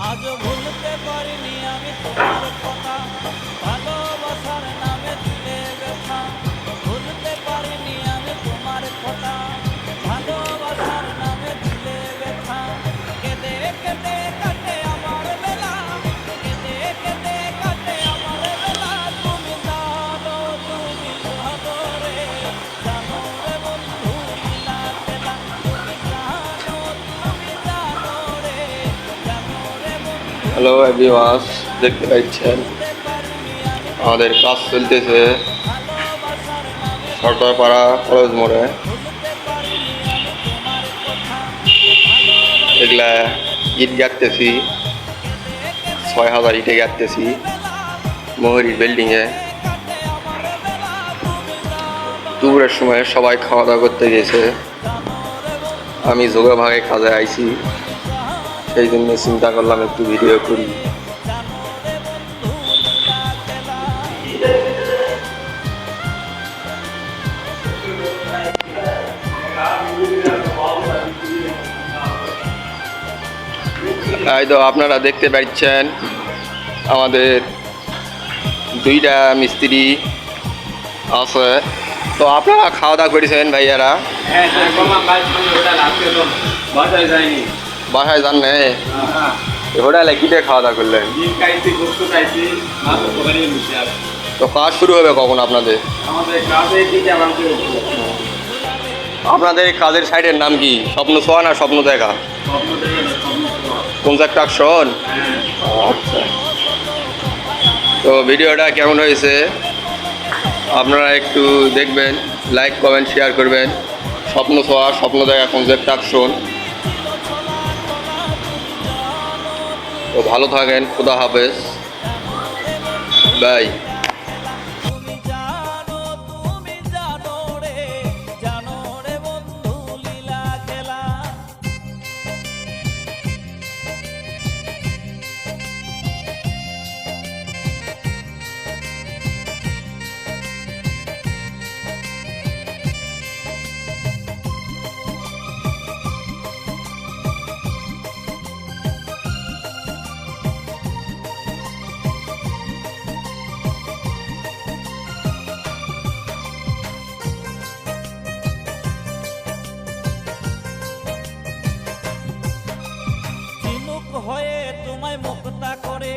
আজও ভুলতে পারিনি আমি তোমার কথা, ভালোবাসার নামে দিলে ব্যথা। ভুলতে পারিনি আমি তোমার কথা, ভালোবাসার নামে দিলে ব্যথা। কেঁদে কেঁদে কাটে আমার বেলা, কেঁদে কেঁদে কাটে আমার বেলা। তুমি জানো, তুমি জানো রে, জানো রে বন্ধু লীলা খেলা। তুমি জানো, তুমি জানো রে, জানো রে বন্ধু। হ্যালো এভরিওয়ান, দেখতে পাচ্ছেন আমাদের কাজ চলতেছে সরকারপাড়া কলেজ মোড়ে। এগুলা ইট গাঁথতেছি, 6000 ইটে গাঁথতেছি মোহরির বিল্ডিংয়ে। দুপুরের সময় সবাই খাওয়া দাওয়া করতে গেছে, আমি যোগা ভাগে কাজে আইছি, সেই জন্য চিন্তা করলাম একটু ভিডিও করি। তাই তো আপনারা দেখতে পাচ্ছেন আমাদের দুইটা মিস্ত্রি আছে। তো আপনারা খাওয়া দাওয়া করেছেন ভাইয়ারা? বাসায় যান না? হোটেলে কিটে খাওয়া দাওয়া করলেন? তো কাজ শুরু হবে কখন আপনাদের? আপনাদের এই কাজের সাইডের নাম কি? স্বপ্ন ছোঁয়া না স্বপ্ন দেখা? কনস্ট্রাকশন। আচ্ছা, তো ভিডিওটা কেমন হয়েছে আপনারা একটু দেখবেন, লাইক কমেন্ট শেয়ার করবেন। স্বপ্ন ছোঁয়া স্বপ্ন দেখা কনস্ট্রাকশন। তো ভালো থাকেন, খোদা হাফেজ, বাই। তুমি জানো, তুমি জানো রে, জানো রে বন্ধু লীলা খেলা। চিনুক হয়ে তোমায় মুক্তা করে